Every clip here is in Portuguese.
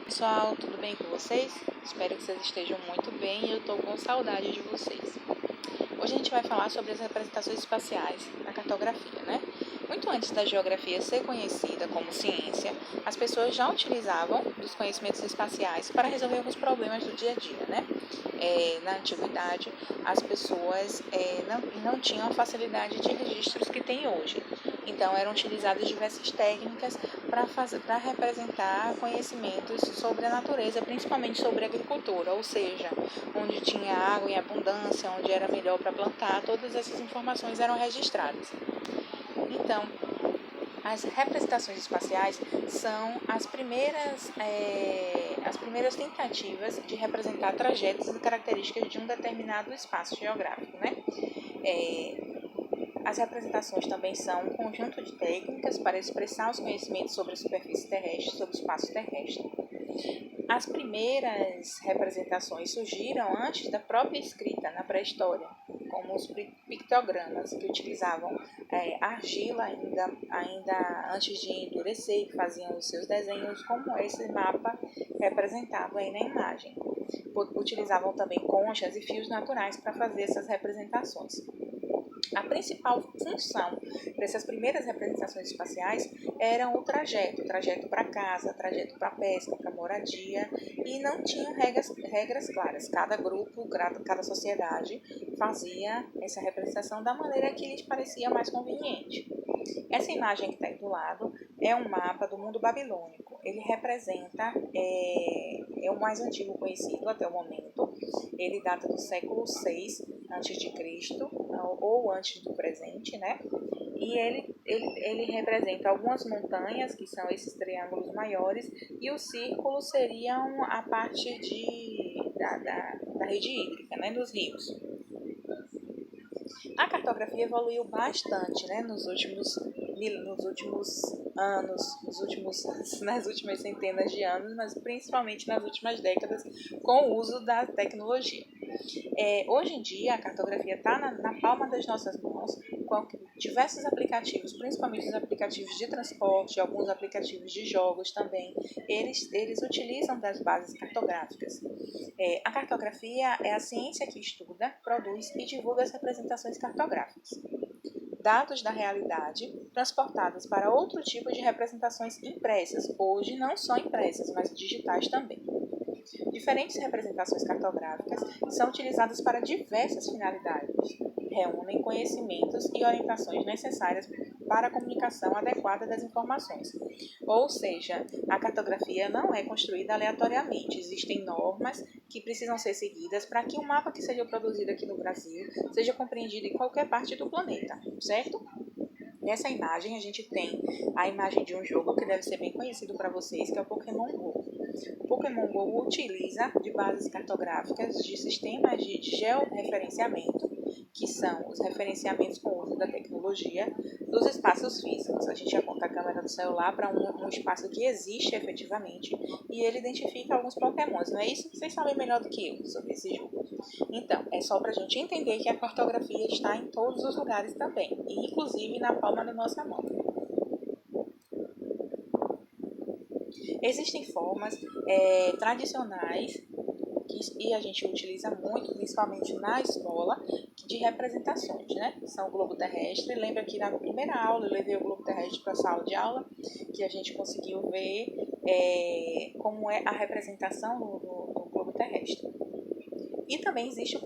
Pessoal, tudo bem com vocês? Espero que vocês estejam muito bem e eu estou com saudade de vocês. Hoje a gente vai falar sobre as representações espaciais na cartografia, né? Muito antes da geografia ser conhecida como ciência, as pessoas já utilizavam dos conhecimentos espaciais para resolver alguns problemas do dia a dia, né? Na antiguidade, as pessoas não tinham a facilidade de registros que têm hoje. Então, eram utilizadas diversas técnicas para representar conhecimentos sobre a natureza, principalmente sobre a agricultura, ou seja, onde tinha água em abundância, onde era melhor para plantar, todas essas informações eram registradas. Então, as representações espaciais são as primeiras tentativas de representar trajetos e características de um determinado espaço geográfico, né? As representações também são um conjunto de técnicas para expressar os conhecimentos sobre a superfície terrestre, sobre o espaço terrestre. As primeiras representações surgiram antes da própria escrita, na pré-história, como os pictogramas, que utilizavam argila ainda antes de endurecer, que faziam os seus desenhos, como esse mapa representado aí na imagem. Utilizavam também conchas e fios naturais para fazer essas representações. A principal função dessas primeiras representações espaciais era o trajeto para casa, trajeto para pesca, para moradia, e não tinham regras claras. Cada grupo, cada sociedade fazia essa representação da maneira que lhes parecia mais conveniente. Essa imagem que está aí do lado é um mapa do mundo babilônico. Ele representa, é o mais antigo conhecido até o momento. Ele data do século VI a.C., ou antes do presente, né? E ele representa algumas montanhas, que são esses triângulos maiores, e o círculo seriam a parte da rede hídrica, né? Dos rios. A cartografia evoluiu bastante, né, nos últimos anos, nas últimas centenas de anos, mas principalmente nas últimas décadas, com o uso da tecnologia. Hoje em dia, a cartografia está na palma das nossas mãos, com diversos aplicativos, principalmente os aplicativos de transporte, alguns aplicativos de jogos também, eles utilizam das bases cartográficas. A cartografia é a ciência que estuda, produz e divulga as representações cartográficas. Dados da realidade transportados para outro tipo de representações impressas, hoje não só impressas, mas digitais também. Diferentes representações cartográficas são utilizadas para diversas finalidades, reúnem conhecimentos e orientações necessárias para a comunicação adequada das informações. Ou seja, a cartografia não é construída aleatoriamente, existem normas que precisam ser seguidas para que um mapa que seja produzido aqui no Brasil seja compreendido em qualquer parte do planeta, certo? Nessa imagem a gente tem a imagem de um jogo que deve ser bem conhecido para vocês, que é o Pokémon GO. O Pokémon GO utiliza de bases cartográficas de sistemas de georreferenciamento, que são os referenciamentos com o uso da tecnologia dos espaços físicos. A gente aponta a câmera do celular para um espaço que existe efetivamente e ele identifica alguns Pokémons. Não é isso? Vocês sabem melhor do que eu sobre esse jogo. Então, é só para a gente entender que a cartografia está em todos os lugares também, e inclusive na palma da nossa mão. Existem formas tradicionais e a gente utiliza muito, principalmente na escola, de representações, né? São o globo terrestre. Lembra que na primeira aula eu levei o globo terrestre para a sala de aula, que a gente conseguiu ver como é a representação do globo terrestre. E também existe o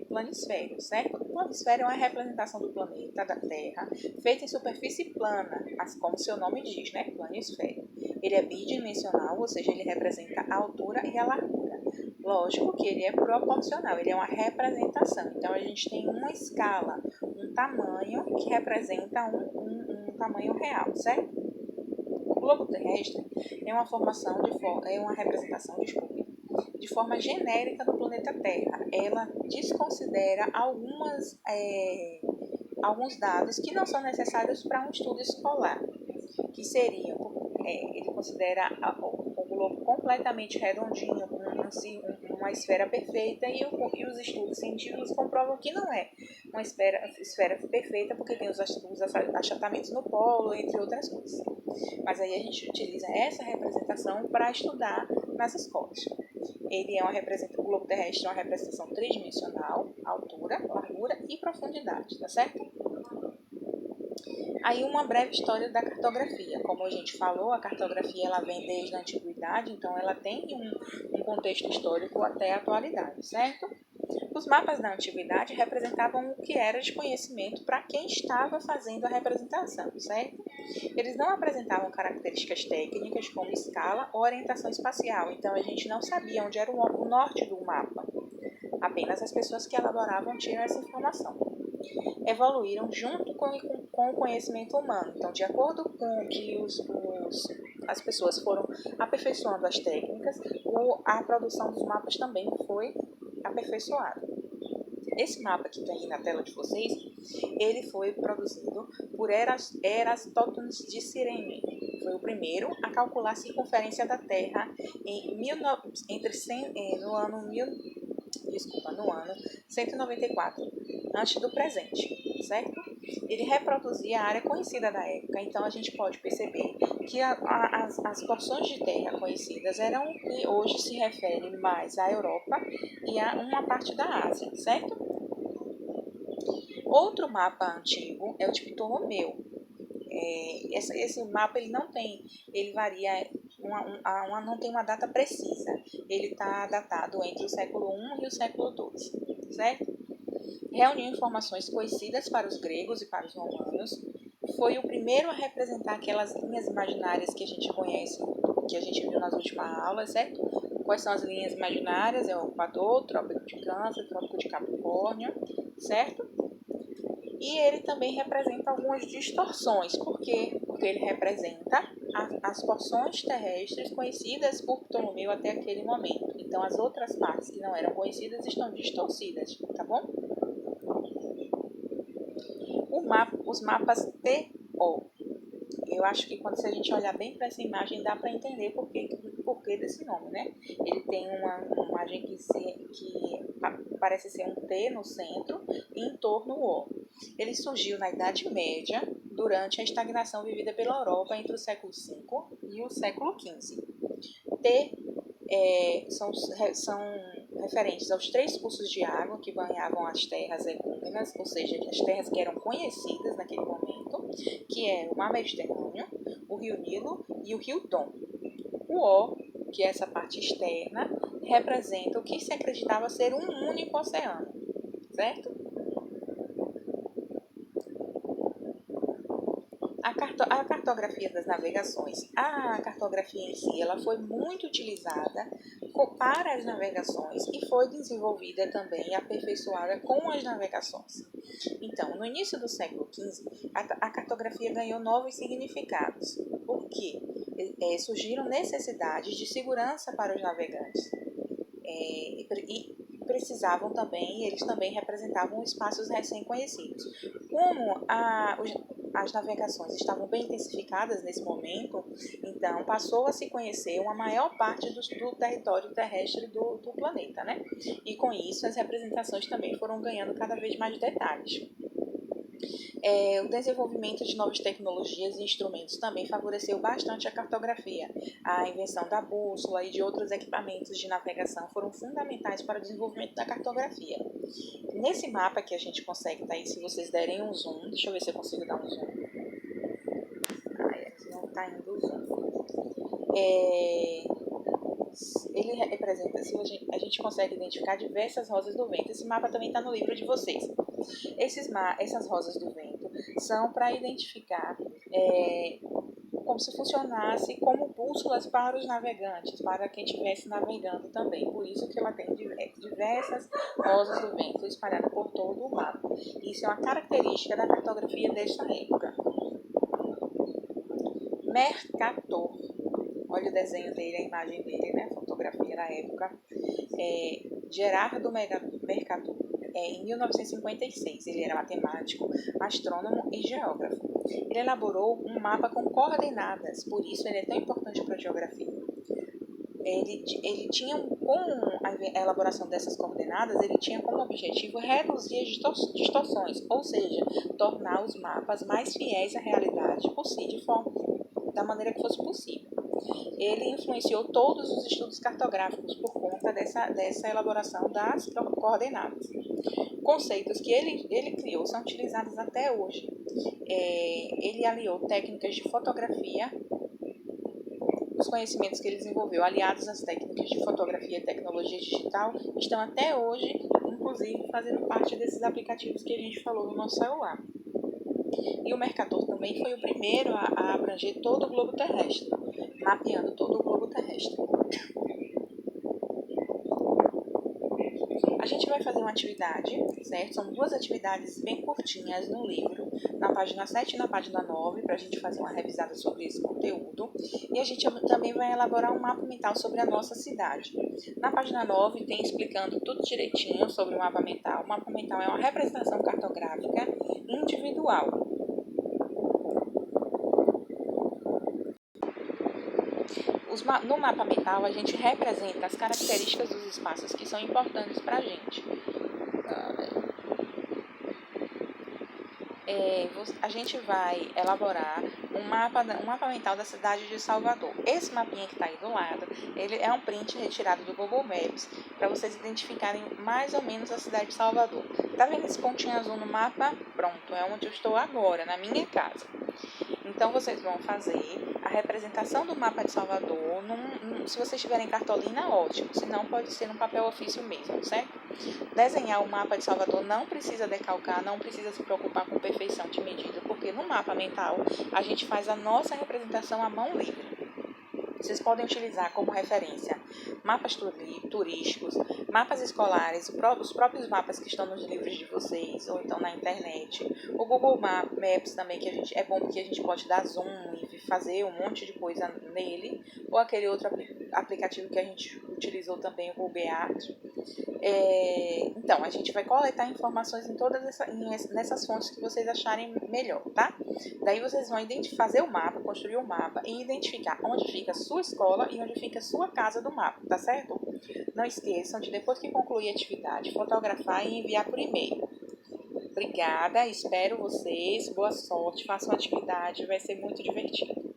planisfério, certo? O planisfério é uma representação do planeta, da Terra, feita em superfície plana, como seu nome diz, né? Planisfério. Ele é bidimensional, ou seja, ele representa a altura e a largura. Lógico que ele é proporcional, ele é uma representação. Então, a gente tem uma escala, um tamanho que representa um tamanho real, certo? O globo terrestre é uma representação de forma genérica do planeta Terra. Ela desconsidera alguns dados que não são necessários para um estudo escolar, que seriam, ele considera o globo completamente redondinho, com uma esfera perfeita, e os estudos científicos comprovam que não é uma esfera perfeita, porque tem os achatamentos no polo, entre outras coisas. Mas aí a gente utiliza essa representação para estudar nas escolas. Ele é o globo terrestre é uma representação tridimensional, altura, largura e profundidade, tá certo? Aí uma breve história da cartografia. Como a gente falou, a cartografia ela vem desde a antiguidade, então ela tem um contexto histórico até a atualidade, certo? Os mapas da antiguidade representavam o que era de conhecimento para quem estava fazendo a representação, certo? Eles não apresentavam características técnicas como escala ou orientação espacial, então a gente não sabia onde era o norte do mapa. Apenas as pessoas que elaboravam tinham essa informação. Evoluíram junto com o conhecimento humano. Então, de acordo com que as pessoas foram aperfeiçoando as técnicas, a produção dos mapas também foi aperfeiçoada. Esse mapa que tem aí na tela de vocês, ele foi produzido por Eratosthenes de Cirene. Foi o primeiro a calcular a circunferência da Terra no ano 194 antes do presente, certo? Ele reproduzia a área conhecida da época, então a gente pode perceber que as porções de terra conhecidas eram o que hoje se refere mais à Europa e a uma parte da Ásia, certo? Outro mapa antigo é o de Ptolomeu. Esse mapa ele varia, não tem uma data precisa. Ele está datado entre o século I e o século II, certo? Reuniu informações conhecidas para os gregos e para os romanos. Foi o primeiro a representar aquelas linhas imaginárias que a gente conhece, que a gente viu nas últimas aulas, certo? Quais são as linhas imaginárias? É o Equador, Trópico de Câncer, Trópico de Capricórnio, certo? E ele também representa algumas distorções. Por quê? Porque ele representa as porções terrestres conhecidas por Ptolomeu até aquele momento. Então, as outras partes que não eram conhecidas estão distorcidas, tá bom? Os mapas TO. Eu acho que se a gente olhar bem para essa imagem, dá para entender por que desse nome, né? Ele tem uma imagem que parece ser um T no centro e em torno o O. Ele surgiu na Idade Média, durante a estagnação vivida pela Europa entre o século V e o século XV. T são referentes aos 3 cursos de água que banhavam as terras ecúmenas, ou seja, as terras que eram conhecidas naquele momento, que é o Mar Mediterrâneo, o Rio Nilo e o Rio Dom. O O, que é essa parte externa, representa o que se acreditava ser um único oceano, certo? A cartografia das navegações. A cartografia em si ela foi muito utilizada para as navegações e foi desenvolvida também e aperfeiçoada com as navegações. Então, no início do século XV, a cartografia ganhou novos significados. Por quê? Surgiram necessidades de segurança para os navegantes. E eles também representavam espaços recém-conhecidos. Como as navegações estavam bem intensificadas nesse momento, então passou a se conhecer uma maior parte do território terrestre do planeta, né? E com isso as representações também foram ganhando cada vez mais detalhes. O desenvolvimento de novas tecnologias e instrumentos também favoreceu bastante a cartografia. A invenção da bússola e de outros equipamentos de navegação foram fundamentais para o desenvolvimento da cartografia. Nesse mapa que a gente consegue, tá aí, se vocês derem um zoom, deixa eu ver se eu consigo dar um zoom. Aqui não está indo o zoom. Ele representa, a gente consegue identificar diversas rosas do vento. Esse mapa também está no livro de vocês. Essas rosas do vento são para identificar como se funcionasse como bússolas para os navegantes, para quem estivesse navegando também. Por isso que ela tem diversas rosas do vento espalhadas por todo o mapa. Isso é uma característica da cartografia desta época. Mercator. Olha o desenho dele, a imagem dele, né? A fotografia da época. Gerardo Mercator. Em 1956, ele era matemático, astrônomo e geógrafo. Ele elaborou um mapa com coordenadas, por isso ele é tão importante para a geografia. Ele tinha, com a elaboração dessas coordenadas, ele tinha como objetivo reduzir as distorções, ou seja, tornar os mapas mais fiéis à realidade da maneira que fosse possível. ele influenciou todos os estudos cartográficos por conta dessa elaboração das coordenadas. Conceitos que ele criou são utilizados até hoje. Ele aliou técnicas de fotografia, os conhecimentos que ele desenvolveu, aliados às técnicas de fotografia e tecnologia digital, estão até hoje, inclusive, fazendo parte desses aplicativos que a gente falou no nosso celular. E o Mercator também foi o primeiro a abranger todo o globo terrestre, mapeando todo o globo terrestre. A gente vai fazer uma atividade, certo? São 2 atividades bem curtinhas no livro, na página 7 e na página 9, para a gente fazer uma revisada sobre esse conteúdo. E a gente também vai elaborar um mapa mental sobre a nossa cidade. Na página 9 tem explicando tudo direitinho sobre o mapa mental. O mapa mental é uma representação cartográfica individual. No mapa mental, a gente representa as características dos espaços que são importantes para a gente. A gente vai elaborar um mapa mental da cidade de Salvador. Esse mapinha que está aí do lado, ele é um print retirado do Google Maps, para vocês identificarem mais ou menos a cidade de Salvador. Tá vendo esse pontinho azul no mapa? Pronto, é onde eu estou agora, na minha casa. Então, vocês vão fazer a representação do mapa de Salvador. Se vocês tiverem cartolina, ótimo. Se não, pode ser no papel ofício mesmo, certo? Desenhar o mapa de Salvador não precisa decalcar, não precisa se preocupar com perfeição de medida, porque no mapa mental a gente faz a nossa representação à mão livre. Vocês podem utilizar como referência mapas turísticos, mapas escolares, os próprios mapas que estão nos livros de vocês, ou então na internet. O Google Maps também, é bom porque a gente pode dar zoom e fazer um monte de coisa nele, ou aquele outro aplicativo que a gente utilizou também, o Google Earth. Então, a gente vai coletar informações em nessas fontes que vocês acharem melhor, tá? Daí vocês vão fazer o mapa, construir o mapa e identificar onde fica a sua escola e onde fica a sua casa do mapa, tá certo? Não esqueçam de, depois que concluir a atividade, fotografar e enviar por e-mail. Obrigada, espero vocês, boa sorte, façam a atividade, vai ser muito divertido.